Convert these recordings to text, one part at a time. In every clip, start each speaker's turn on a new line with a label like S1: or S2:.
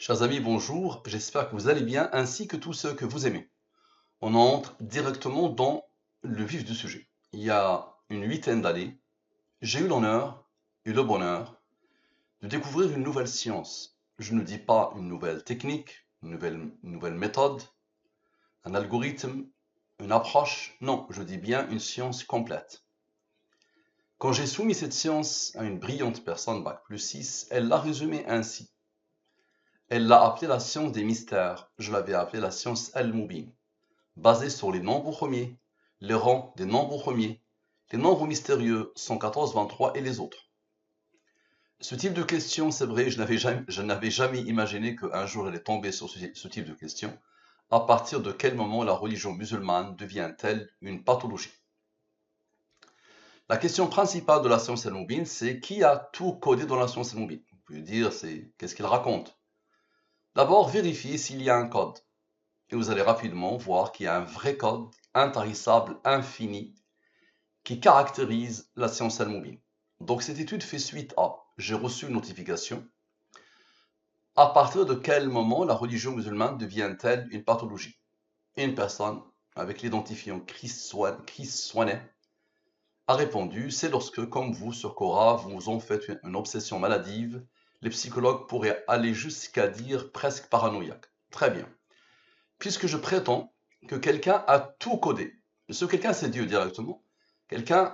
S1: Chers amis, bonjour, j'espère que vous allez bien ainsi que tous ceux que vous aimez. On entre directement dans le vif du sujet. Il y a une huitaine d'années, j'ai eu l'honneur et le bonheur de découvrir une nouvelle science. Je ne dis pas une nouvelle technique, une nouvelle méthode, un algorithme, une approche. Non, je dis bien une science complète. Quand j'ai soumis cette science à une brillante personne, Bac+6, elle l'a résumée ainsi. Elle l'a appelée la science des mystères. Je l'avais appelée la science Al-Mubin, basée sur les nombres premiers, les rangs des nombres premiers, les nombres mystérieux 114, 23 et les autres. Ce type de question, c'est vrai, je n'avais jamais imaginé qu'un jour elle est tombée sur ce type de question. À partir de quel moment la religion musulmane devient-elle une pathologie? La question principale de la science Al-Mubin, c'est qui a tout codé dans la science Al-Mubin? Vous pouvez dire, c'est qu'est-ce qu'il raconte? D'abord, vérifiez s'il y a un code. Et vous allez rapidement voir qu'il y a un vrai code intarissable, infini, qui caractérise la science Al-Mubin. Donc cette étude fait suite à, j'ai reçu une notification, à partir de quel moment la religion musulmane devient-elle une pathologie? Une personne avec l'identifiant Chris Swanet a répondu, c'est lorsque, comme vous, sur Quora, vous en faites une obsession maladive, les psychologues pourraient aller jusqu'à dire presque paranoïaque. Très bien. Puisque je prétends que quelqu'un a tout codé. Ce quelqu'un, c'est Dieu directement.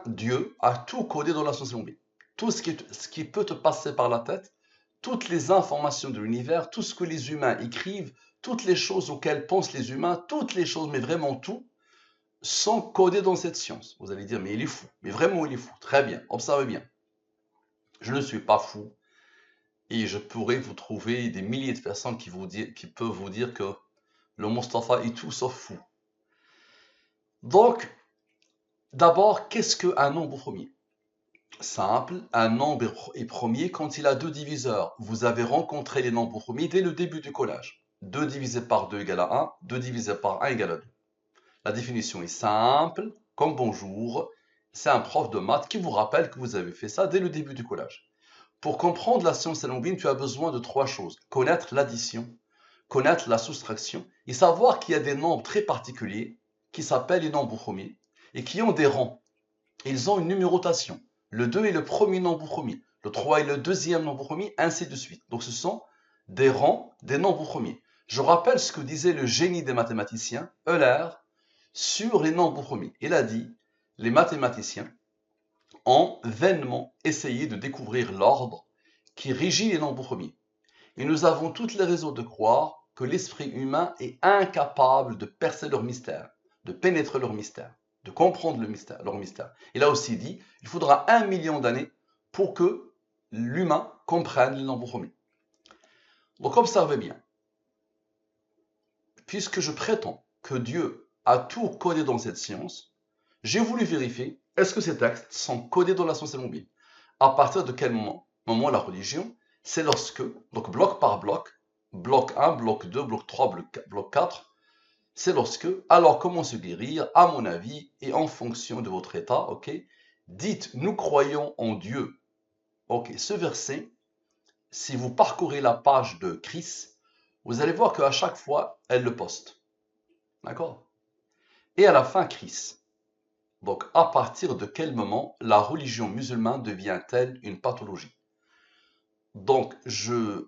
S1: Dieu, a tout codé dans la science Al-Mubin. Tout ce qui peut te passer par la tête, toutes les informations de l'univers, tout ce que les humains écrivent, toutes les choses auxquelles pensent les humains, toutes les choses, mais vraiment tout, sont codées dans cette science. Vous allez dire, mais il est fou. Mais vraiment, il est fou. Très bien, observez bien. Je ne suis pas fou et je pourrais vous trouver des milliers de personnes qui peuvent vous dire que le Mustapha est tout sauf fou. Donc, d'abord, qu'est-ce qu'un nombre premier? Simple, un nombre est premier quand il a deux diviseurs. Vous avez rencontré les nombres premiers dès le début du collage. 2 divisé par 2 égale à 1, 2 divisé par 1 égale à 2. La définition est simple, comme bonjour. C'est un prof de maths qui vous rappelle que vous avez fait ça dès le début du collage. Pour comprendre la science Al-Mubin, tu as besoin de 3 choses. Connaître l'addition, connaître la soustraction et savoir qu'il y a des nombres très particuliers qui s'appellent les nombres premiers et qui ont des rangs. Ils ont une numérotation. Le 2 est le premier nombre premier, le 3 est le deuxième nombre premier, ainsi de suite. Donc ce sont des rangs des nombres premiers. Je rappelle ce que disait le génie des mathématiciens, Euler, sur les nombres premiers. Il a dit, les mathématiciens ont vainement essayé de découvrir l'ordre qui régit les nombres premiers. Et nous avons toutes les raisons de croire que l'esprit humain est incapable de percer leur mystère, de pénétrer leur mystère, de comprendre leur mystère. Il a aussi dit, il faudra 1 million d'années pour que l'humain comprenne les nombres premiers. Donc observez bien, puisque je prétends que Dieu a tout codé dans cette science, j'ai voulu vérifier, est-ce que ces textes sont codés dans la science Al-Mubin? À partir de quel moment la religion? C'est lorsque, donc bloc par bloc 1, bloc 2, bloc 3, bloc 4, c'est lorsque, alors comment se guérir, à mon avis, et en fonction de votre état, ok, dites, nous croyons en Dieu. Ok, ce verset, si vous parcourez la page de Chris, vous allez voir qu'à chaque fois, elle le poste. D'accord? Et à la fin, Chris. Donc, à partir de quel moment la religion musulmane devient-elle une pathologie? Donc, je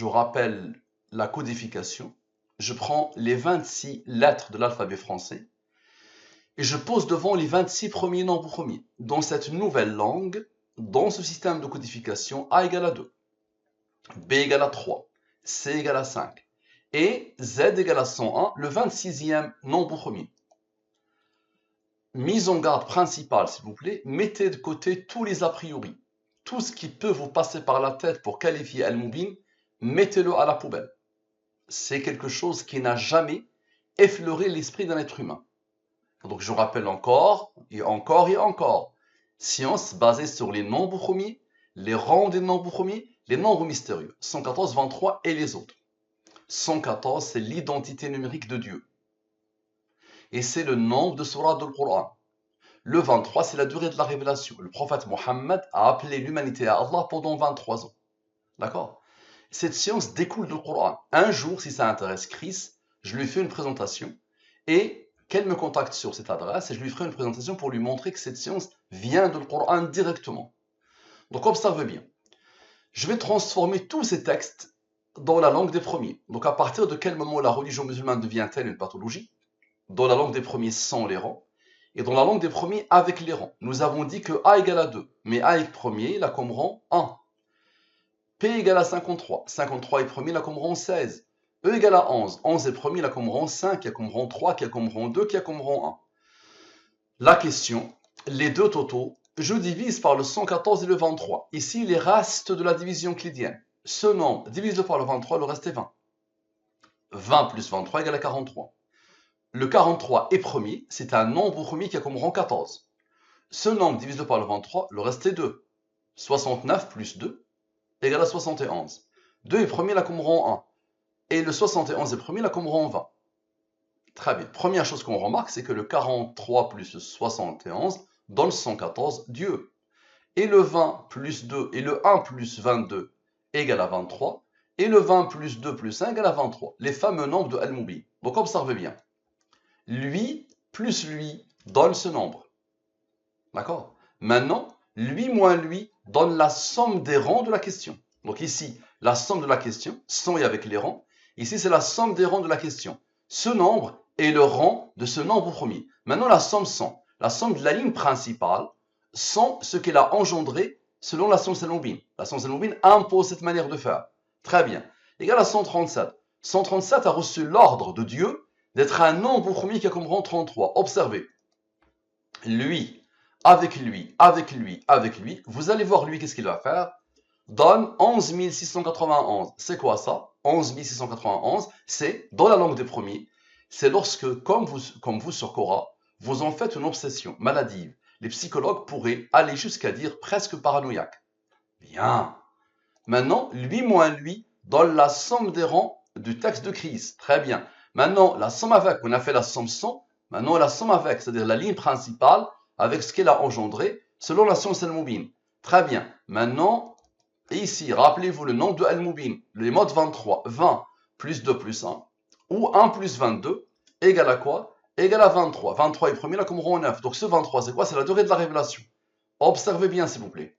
S1: rappelle la codification. Je prends les 26 lettres de l'alphabet français et je pose devant les 26 premiers nombres premiers. Dans cette nouvelle langue, dans ce système de codification, A égale à 2, B égale à 3, C égale à 5 et Z égale à 101, le 26e nombre premier. Mise en garde principale, s'il vous plaît, mettez de côté tous les a priori. Tout ce qui peut vous passer par la tête pour qualifier Al-Mubin, mettez-le à la poubelle. C'est quelque chose qui n'a jamais effleuré l'esprit d'un être humain. Donc je rappelle encore, et encore, et encore. Science basée sur les nombres premiers, les rangs des nombres premiers, les nombres mystérieux, 114, 23 et les autres. 114, c'est l'identité numérique de Dieu. Et c'est le nombre de surahs du Coran. Le 23, c'est la durée de la révélation. Le prophète Mohammed a appelé l'humanité à Allah pendant 23 ans. D'accord? cette science découle du Coran. Un jour, si ça intéresse Chris, je lui fais une présentation et qu'elle me contacte sur cette adresse et je lui ferai une présentation pour lui montrer que cette science vient du Coran directement. Donc observez bien. Je vais transformer tous ces textes dans la langue des premiers. Donc à partir de quel moment la religion musulmane devient-elle une pathologie? Dans la langue des premiers sans les rangs et dans la langue des premiers avec les rangs. Nous avons dit que A égale à 2, mais A est premier, il a comme rang 1. P égale à 53, 53 est premier, il a comme rang 16. E égale à 11, 11 est premier, il a comme rang 5, qui a comme rang 3, qui a comme rang 2, qui a comme rang 1. La question, les deux totaux, je divise par le 114 et le 23. Ici, les restes de la division euclidienne. Ce nombre, divise-le par le 23, le reste est 20. 20 plus 23 égale à 43. Le 43 est premier, c'est un nombre premier qui a comme rang 14. Ce nombre, divise-le par le 23, le reste est 2. 69 plus 2 égale à 71. 2 est premier, il a comme rang 1. Et le 71 est premier, il a comme rang 20. Très bien. Première chose qu'on remarque, c'est que le 43 plus 71 donne 114 Dieu. Et le 20 plus 2 et le 1 plus 22 égale à 23. Et le 20 plus 2 plus 1 égale à 23. Les fameux nombres de Al-Mubin. Donc observez bien. Lui plus lui donne ce nombre. D'accord? Maintenant, lui moins lui donne la somme des rangs de la question. Donc ici, la somme de la question, 100 est avec les rangs. Ici, c'est la somme des rangs de la question. Ce nombre est le rang de ce nombre premier. Maintenant, la somme 100. La somme de la ligne principale, 100, ce qu'elle a engendré selon la somme Salombine. La somme Salombine impose cette manière de faire. Très bien. Égal à 137. 137 a reçu l'ordre de Dieu d'être un nombre premier qui a comme rang 33. Observez. Lui, avec lui, avec lui, avec lui. Vous allez voir lui, qu'est-ce qu'il va faire? Donne 11 691. C'est quoi ça? 11 691, c'est, dans la langue des premiers, c'est lorsque, comme vous sur Quora, vous en faites une obsession maladive. Les psychologues pourraient aller jusqu'à dire presque paranoïaque. Bien. Maintenant, lui moins lui donne la somme des rangs du texte de crise. Très bien. Maintenant, la somme avec, on a fait la somme 100. Maintenant, la somme avec, c'est-à-dire la ligne principale, avec ce qu'elle a engendré, selon la science Al-Mubin. Très bien. Maintenant, ici, rappelez-vous le nombre de Al-Mubin, les modes 23, 20 plus 2 plus 1, ou 1 plus 22, égale à quoi? Égale à 23. 23 est premier, là, comme rang 9. Donc ce 23, c'est quoi? C'est la durée de la révélation. Observez bien, s'il vous plaît.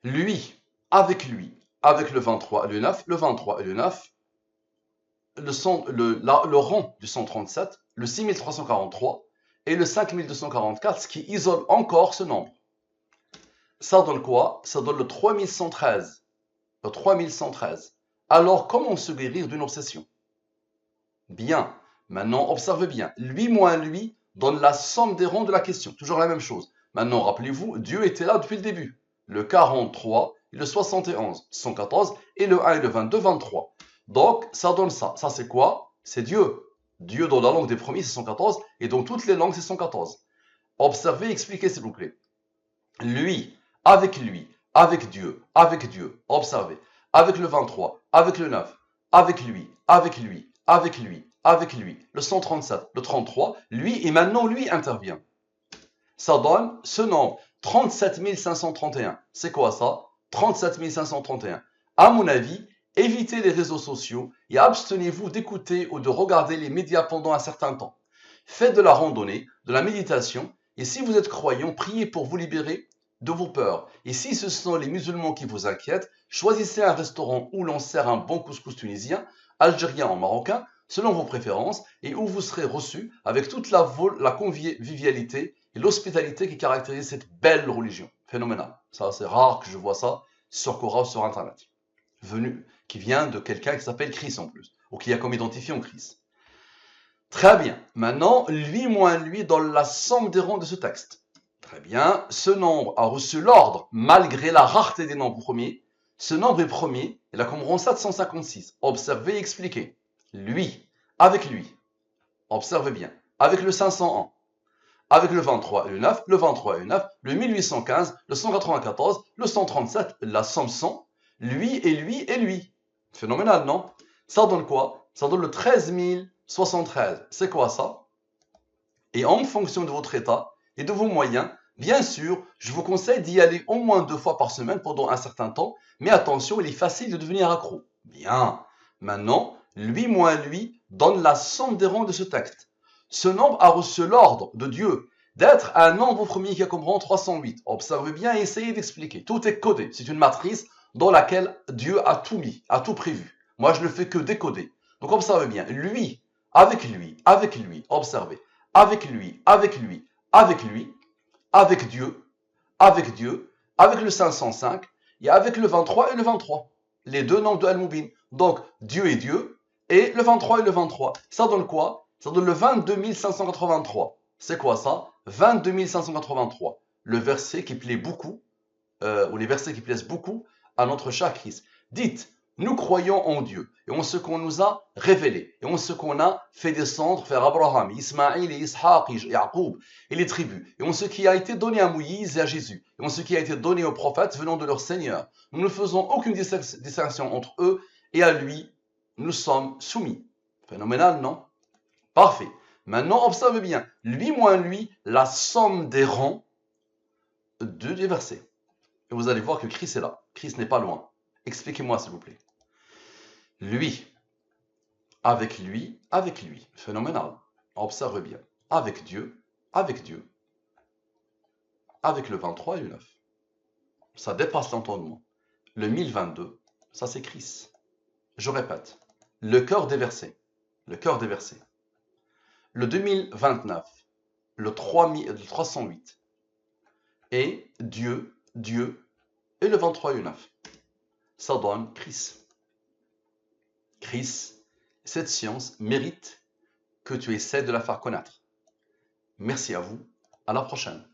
S1: Lui, avec le 23 et le 9, le 23 et le 9, le rang du 137, le 6343 et le 5244, ce qui isole encore ce nombre. Ça donne quoi? Ça donne le 3113. Le 3113. Alors, comment se guérir d'une obsession? Bien. Maintenant, observez bien. Lui moins lui donne la somme des rangs de la question. Toujours la même chose. Maintenant, rappelez-vous, Dieu était là depuis le début. Le 43, le 71, 114 et le 1 et le 22, 23. Donc, ça donne ça. Ça, c'est quoi? C'est Dieu. Dieu dans la langue des premiers, c'est 114. Et dans toutes les langues, c'est 114. Observez, expliquez, s'il vous plaît. Lui, avec Dieu, avec Dieu. Observez. Avec le 23, avec le 9, avec lui, avec lui, avec lui, avec lui. Le 137, le 33, lui, et maintenant lui intervient. Ça donne ce nombre. 37 531. C'est quoi ça? 37 531. À mon avis, évitez les réseaux sociaux et abstenez-vous d'écouter ou de regarder les médias pendant un certain temps. Faites de la randonnée, de la méditation, et si vous êtes croyant, priez pour vous libérer de vos peurs. Et si ce sont les musulmans qui vous inquiètent, choisissez un restaurant où l'on sert un bon couscous tunisien, algérien ou marocain, selon vos préférences, et où vous serez reçu avec toute la convivialité et l'hospitalité qui caractérise cette belle religion. Phénoménal. Ça, c'est rare que je vois ça sur Quora ou sur Internet. Qui vient de quelqu'un qui s'appelle Chris en plus, ou qui a comme identifiant Chris. Très bien. Maintenant, lui moins lui donne la somme des rangs de ce texte. Très bien. Ce nombre a reçu l'ordre, malgré la rareté des nombres premiers. Ce nombre est premier, il a comme rang 756. Observez et expliquez. Lui, avec lui. Observez bien. Avec le 501. Avec le 23 et le 9, le 23 et le 9, le 1815, le 194, le 137, la somme 100, lui et lui et lui. Phénoménal, non? Ça donne quoi? Ça donne le 13 073. C'est quoi ça? Et en fonction de votre état et de vos moyens, Bien sûr, je vous conseille d'y aller au moins 2 fois par semaine pendant un certain temps, mais attention, il est facile de devenir accro. Bien. Maintenant, lui moins lui donne la somme des rangs de ce texte. Ce nombre a reçu l'ordre de Dieu d'être un nombre premier qui a comme rang 308. Observez bien et essayez d'expliquer. Tout est codé. C'est une matrice dans laquelle Dieu a tout mis, a tout prévu. Moi, je ne fais que décoder. Donc observez bien. Lui, avec lui, observez. Avec lui, avec lui, avec lui, avec Dieu, avec le 505, et avec le 23 et le 23. Les deux nombres de Al-Mubin. Donc, Dieu et Dieu, et le 23 et le 23. Ça donne quoi? Ça donne le 22 583. C'est quoi ça? 22 583. Le verset qui plaît beaucoup, ou les versets qui plaisent beaucoup à notre cher Christ. Dites, nous croyons en Dieu et en ce qu'on nous a révélé et en ce qu'on a fait descendre vers Abraham, Ismaïl et Ishaq et Yaqub et les tribus et en ce qui a été donné à Moïse et à Jésus et en ce qui a été donné aux prophètes venant de leur Seigneur. Nous ne faisons aucune distinction entre eux et à lui, nous sommes soumis. Phénoménal, non? Parfait. Maintenant, observe bien. Lui moins lui, la somme des rangs des versets. Et vous allez voir que Christ est là. Christ n'est pas loin. Expliquez-moi, s'il vous plaît. Lui, avec lui, avec lui. Phénoménal. Observe bien. Avec Dieu, avec Dieu. Avec le 23 et le 9. Ça dépasse l'entendement. Le 1022, ça c'est Christ. Je répète. Le cœur des versets. Le cœur des versets. Le 2029. Le 308. Et Dieu, Dieu. Et le 23 et le 9. Ça donne Christ. Christ, cette science mérite que tu essaies de la faire connaître. Merci à vous. À la prochaine.